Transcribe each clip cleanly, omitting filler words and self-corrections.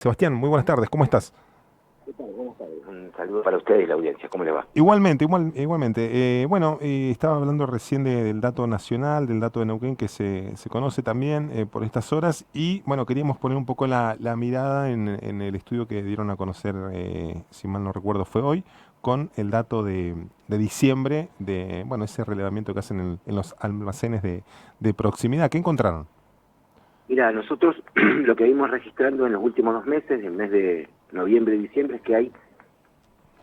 Sebastián, muy buenas tardes, ¿cómo estás? ¿Qué tal? Buenas tardes. Un saludo para ustedes y la audiencia. ¿Cómo le va? Igualmente. Estaba hablando recién del dato nacional, del dato de Neuquén que se conoce también por estas horas y bueno, queríamos poner un poco la mirada en el estudio que dieron a conocer, si mal no recuerdo, fue hoy, con el dato de diciembre de, bueno, ese relevamiento que hacen en los almacenes de proximidad. ¿Qué encontraron? Mira, nosotros lo que vimos registrando en los últimos 2 meses, en el mes de noviembre y diciembre, es que hay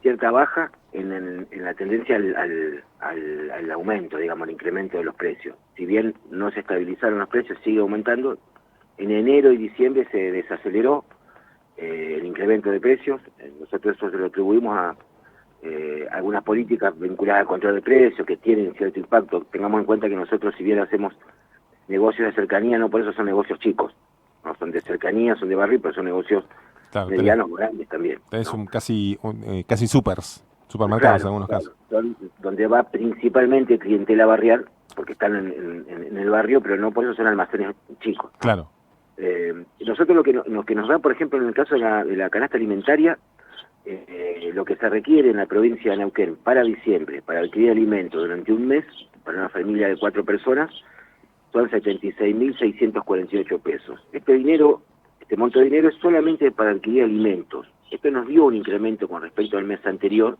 cierta baja en la tendencia al aumento, digamos, al incremento de los precios. Si bien no se estabilizaron los precios, sigue aumentando. En enero y diciembre se desaceleró el incremento de precios. Nosotros eso se lo atribuimos a algunas políticas vinculadas al control de precios que tienen cierto impacto. Tengamos en cuenta que nosotros, si bien hacemos negocios de cercanía, no por eso son negocios chicos, no son de cercanía, son de barrio, pero son negocios Claro, medianos, grandes también, tenés ¿no? casi supermercados en Claro, algunos casos. claro, son donde va principalmente clientela barrial, porque están en el barrio, pero no por eso son almacenes chicos, ¿no? Claro. Nosotros lo que nos da, por ejemplo, en el caso de la canasta alimentaria, lo que se requiere en la provincia de Neuquén para diciembre, para adquirir alimentos durante un mes, para una familia de 4 personas, son 76.648 pesos. Este monto de dinero es solamente para adquirir alimentos. Esto nos dio un incremento con respecto al mes anterior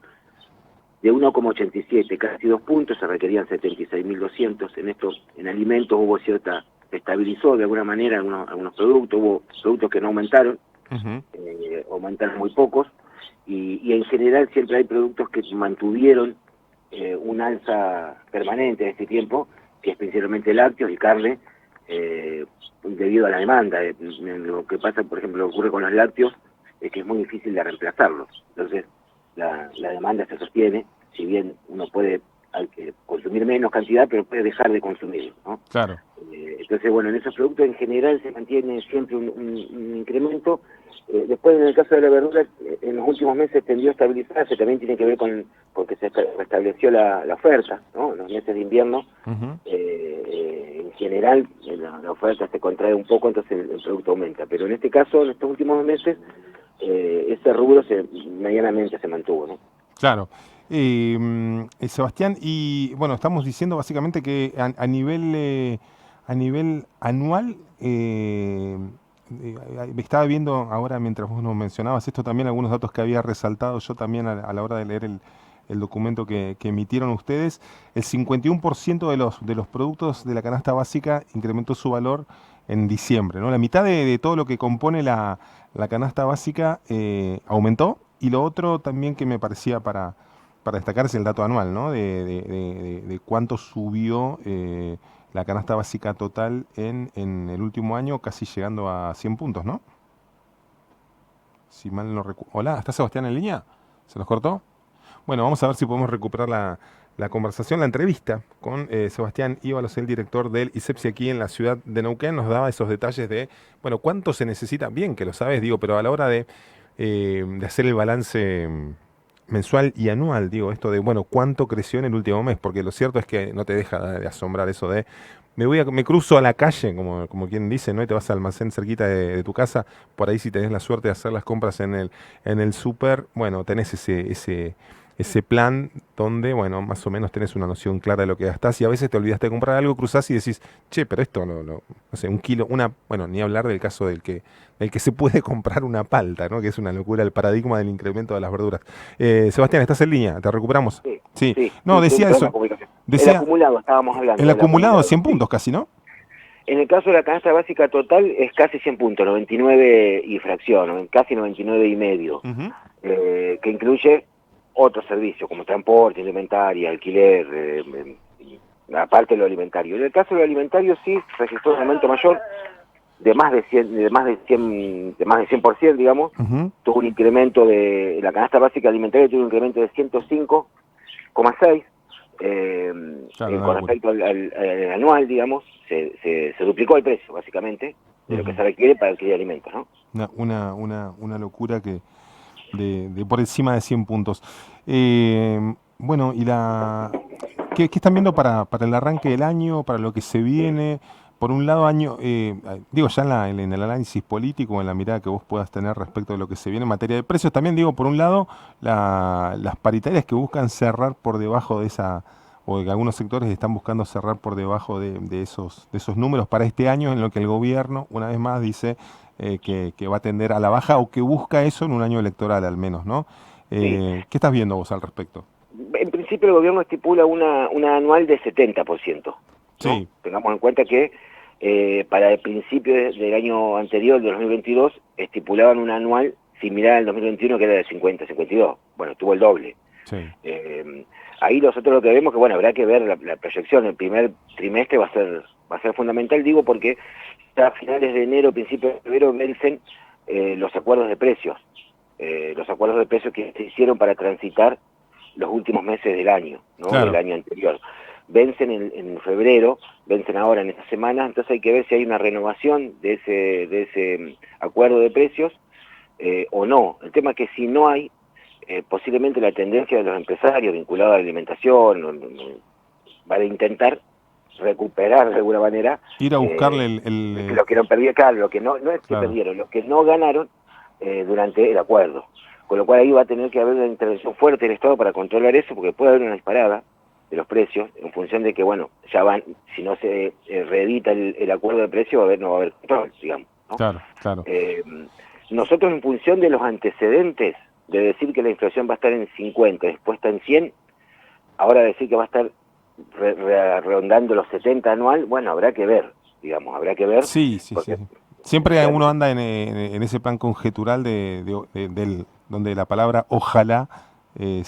de 1,87, casi 2 puntos. Se requerían 76.200. En alimentos hubo se estabilizó de alguna manera algunos productos, hubo productos que no aumentaron, Ujú. aumentaron muy pocos, y en general siempre hay productos que mantuvieron un alza permanente en este tiempo, que es principalmente lácteos y carne, debido a la demanda. Lo que pasa, por ejemplo, lo que ocurre con los lácteos es que es muy difícil de reemplazarlos. Entonces, la demanda se sostiene, si bien uno puede consumir menos cantidad, pero puede dejar de consumir, ¿no? Claro. Entonces, bueno, en esos productos en general se mantiene siempre un incremento. Después, en el caso de la verdura, en los últimos meses tendió a estabilizarse. También tiene que ver porque se restableció la oferta, ¿no? En los meses de invierno, Ujú. en general, la oferta se contrae un poco, entonces el producto aumenta. Pero en este caso, en estos últimos meses, ese rubro medianamente se mantuvo, ¿no? Claro. Sebastián, y bueno, estamos diciendo básicamente que a nivel anual, estaba viendo ahora mientras vos nos mencionabas esto también, algunos datos que había resaltado yo también a la hora de leer el documento que emitieron ustedes. El 51% de los productos de la canasta básica incrementó su valor en diciembre, ¿no? La mitad de todo lo que compone la canasta básica aumentó, y lo otro también que me parecía para destacar es el dato anual, ¿no? De cuánto subió la canasta básica total en el último año, casi llegando a 100 puntos, ¿no? Si mal no recuerdo. Hola, ¿está Sebastián en línea? ¿Se nos cortó? Bueno, vamos a ver si podemos recuperar la conversación, la entrevista con Sebastián Íbalos, el director del ISEPSI aquí en la ciudad de Neuquén. Nos daba esos detalles de, bueno, cuánto se necesita, bien que lo sabes, digo, pero a la hora de hacer el balance mensual y anual, digo, esto de, bueno, cuánto creció en el último mes, porque lo cierto es que no te deja de asombrar eso de, me cruzo a la calle, como quien dice, ¿no? Y te vas al almacén cerquita de tu casa, por ahí si tenés la suerte de hacer las compras en el súper, bueno, tenés ese plan donde, bueno, más o menos tenés una noción clara de lo que gastás, y a veces te olvidaste de comprar algo, cruzás y decís, che, pero esto no sé, un kilo, bueno, ni hablar del caso del que se puede comprar una palta, ¿no? Que es una locura el paradigma del incremento de las verduras. Sebastián, ¿estás en línea? ¿Te recuperamos? Sí, Sí. sí, No, sí, decía perdón eso. la comunicación. El Decía, acumulado, estábamos hablando el del acumulado acumulado, 100 sí. puntos casi, ¿no? En el caso de la canasta básica total es casi 100 puntos, 99 y fracción, casi 99 y medio, Ujú. que incluye otros servicios como transporte, indumentaria, alquiler, aparte de lo alimentario. En el caso de lo alimentario sí registró un aumento mayor de más de 100, de más de 100%, digamos. Ujú. Tuvo un incremento de la canasta básica alimentaria, tuvo un incremento de 105,6. Claro, una Con locura. respecto al anual, digamos, se duplicó el precio, básicamente, de lo que Ujú. se requiere para adquirir alimentos, ¿no? Una locura que de por encima de 100 puntos. Bueno, ¿qué están viendo para el arranque del año, para lo que se viene? por un lado, digo, ya en el análisis político, en la mirada que vos puedas tener respecto de lo que se viene en materia de precios, también digo, por un lado, las paritarias que buscan cerrar por debajo de esa, o que algunos sectores están buscando cerrar por debajo de esos números para este año, en lo que el gobierno, una vez más, dice que va a tender a la baja, o que busca eso en un año electoral al menos, ¿no? Sí. ¿Qué estás viendo vos al respecto? En principio el gobierno estipula una anual de 70%, ¿no? Sí, Tengamos en cuenta que para el principio del año anterior, de 2022, estipulaban una anual similar al 2021, que era de 50-52. Bueno, tuvo el doble. sí, Ahí nosotros lo que vemos que, bueno, habrá que ver la proyección. El primer trimestre va a ser fundamental, digo, porque ya a finales de enero, principios de febrero, vencen los acuerdos de precios. Los acuerdos de precios que se hicieron para transitar los últimos meses del año, ¿no? claro. Del año anterior. Vencen en febrero, vencen ahora en esta semana, entonces hay que ver si hay una renovación de ese acuerdo de precios o no. El tema es que si no hay, posiblemente la tendencia de los empresarios vinculada a la alimentación va a intentar recuperar de alguna manera Ir a buscarle lo que no perdieron, claro, lo que no es que claro. perdieron, lo que no ganaron durante el acuerdo. Con lo cual ahí va a tener que haber una intervención fuerte del Estado para controlar eso, porque puede haber una disparada de los precios en función de que, bueno, ya van, si no se reedita el acuerdo de precio, no va a haber control, digamos, ¿no? Claro, claro. Nosotros, en función de los antecedentes de decir que la inflación va a estar en 50, después está en 100, ahora decir que va a estar rondando los 70 anual, bueno, habrá que ver, digamos, habrá que ver. Sí, sí, sí. Porque, Siempre claro, uno anda en ese plan conjetural donde la palabra ojalá se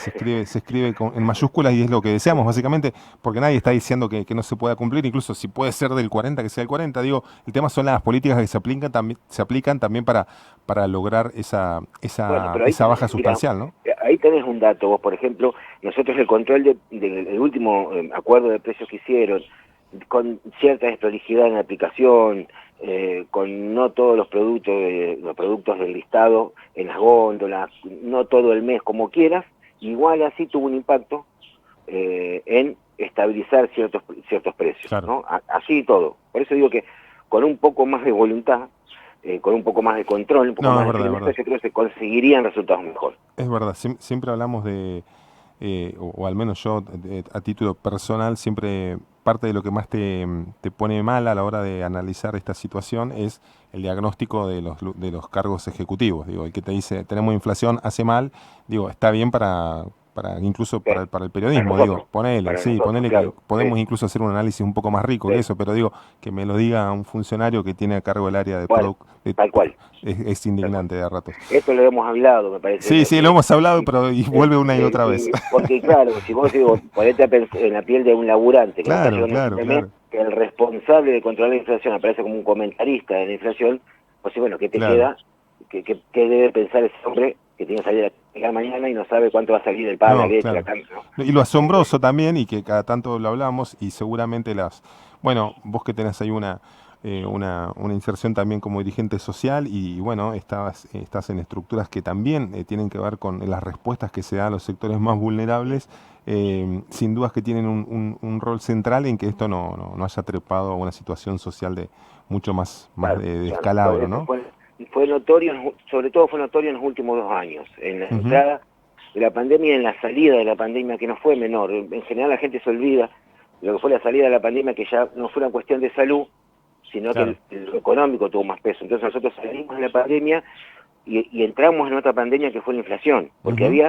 escribe en mayúsculas, y es lo que deseamos básicamente, porque nadie está diciendo que no se pueda cumplir, incluso si puede ser del 40, que sea el 40. Digo, el tema son las políticas que se aplican también para lograr esa bueno, pero ahí esa baja mira, sustancial, ¿no? ahí tenés un dato, vos, por ejemplo, nosotros el control del último acuerdo de precios que hicieron, con cierta desprolijidad en la aplicación, con no todos los productos del listado en las góndolas, no todo el mes como quieras, igual así tuvo un impacto en estabilizar ciertos precios, Claro. ¿no? Así y todo. Por eso digo que con un poco más de voluntad, con un poco más de control, un poco No, más es de verdad, es firmeza, verdad. yo creo que se conseguirían resultados mejores. Es verdad, siempre hablamos o al menos yo a título personal, siempre parte de lo que más te pone mal a la hora de analizar esta situación es el diagnóstico de los cargos ejecutivos. Digo, el que te dice, tenemos inflación, hace mal, digo, está bien incluso Sí, para el para periodismo, digo, nosotros, ponele que claro, podemos sí, incluso hacer un análisis un poco más rico que sí. eso, pero digo, que me lo diga un funcionario que tiene a cargo el área de Bueno, producto, tal cual, es tal cual. indignante de ratos. Esto lo hemos hablado, me parece, Sí, sí, lo hemos hablado, pero y vuelve una y otra vez. porque claro, si vos digo, ponete a pensar en la piel de un laburante que no está Claro, llegando a fin claro, de mes, claro, que el responsable de controlar la inflación aparece como un comentarista de la inflación, pues sí, bueno, ¿qué te claro. queda? ¿Qué debe pensar ese hombre que tiene que salir a pegar mañana y no sabe cuánto va a salir el pan, la No, leche, la claro. carne, ¿no? Y lo asombroso también, y que cada tanto lo hablamos, y seguramente bueno, vos que tenés ahí una inserción también como dirigente social, y bueno, estás en estructuras que también tienen que ver con las respuestas que se dan a los sectores más vulnerables, sin dudas que tienen un rol central en que esto no haya trepado a una situación social de mucho más Claro, de claro. Por descalabro, eso ¿no? fue notorio, sobre todo fue notorio en los últimos 2 años, en la Ujú, entrada de la pandemia y en la salida de la pandemia, que no fue menor. En general la gente se olvida de lo que fue la salida de la pandemia, que ya no fue una cuestión de salud, sino que claro. lo económico tuvo más peso. Entonces nosotros salimos de la pandemia y entramos en otra pandemia que fue la inflación, porque Ujú,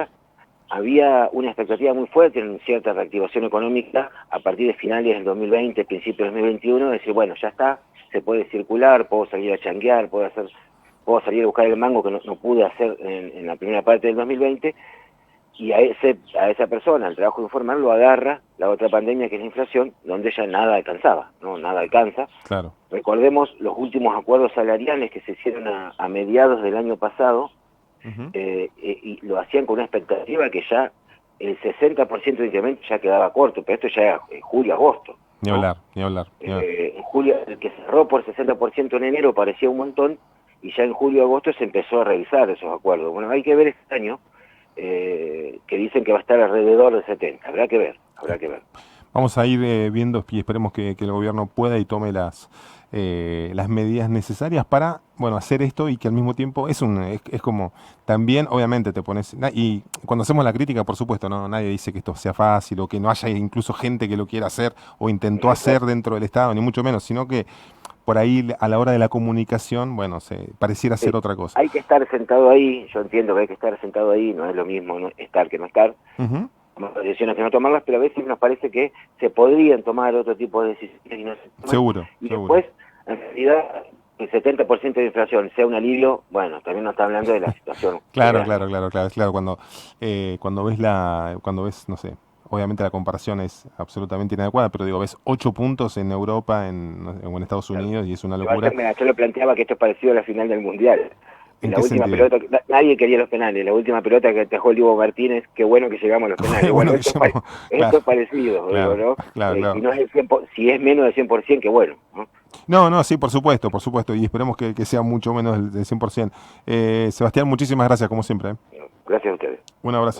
había una expectativa muy fuerte en cierta reactivación económica a partir de finales del 2020, principios del 2021, de decir, bueno, ya está, se puede circular, puedo salir a changuear, puedo salir a buscar el mango que no pude hacer en la primera parte del 2020, y a esa persona, al trabajo informal, lo agarra la otra pandemia, que es la inflación, donde ya nada alcanzaba, ¿no? Nada alcanza. claro. Recordemos los últimos acuerdos salariales que se hicieron a mediados del año pasado, Ujú. y lo hacían con una expectativa que ya el 60% de incremento ya quedaba corto, pero esto ya era julio-agosto, Ni ¿no? hablar, ni hablar, ni hablar. En julio, el que cerró por 60% en enero parecía un montón, y ya en julio-agosto se empezó a revisar esos acuerdos. Bueno, hay que ver este año, que dicen que va a estar alrededor de 70, habrá que ver, habrá que ver. Vamos a ir viendo y esperemos que el gobierno pueda y tome las medidas necesarias para, bueno, hacer esto y que al mismo tiempo es como también, obviamente te pones, y cuando hacemos la crítica, por supuesto, no nadie dice que esto sea fácil o que no haya incluso gente que lo quiera hacer o intentó hacer dentro del Estado, ni mucho menos, sino que por ahí a la hora de la comunicación, bueno, pareciera ser otra cosa. Hay que estar sentado ahí, yo entiendo que hay que estar sentado ahí, no es lo mismo estar que no estar. Ujú. Decisiones que no tomarlas, pero a veces nos parece que se podrían tomar otro tipo de decisiones y no se toman. Seguro, Y seguro. después, en realidad, el 70% de inflación sea un alivio, bueno, también nos está hablando de la situación. Claro, cuando ves, no sé, obviamente la comparación es absolutamente inadecuada, pero digo, ves 8 puntos en Europa o en Estados Claro. Unidos y es una Yo, locura. yo lo planteaba que esto es parecido a la final del Mundial. ¿En La qué última sentido? pelota, nadie quería los penales, la última pelota que atajó el Diego Martínez, qué bueno que llegamos a los penales. Bueno, Bueno, que esto llamó, esto claro, es parecido, digo, claro, ¿no? claro. Si no es el 100%, si es menos del 100%, qué bueno, ¿no? No, sí, por supuesto, y esperemos que sea mucho menos del 100%. Sebastián, muchísimas gracias, como siempre. Gracias a ustedes. Un abrazo.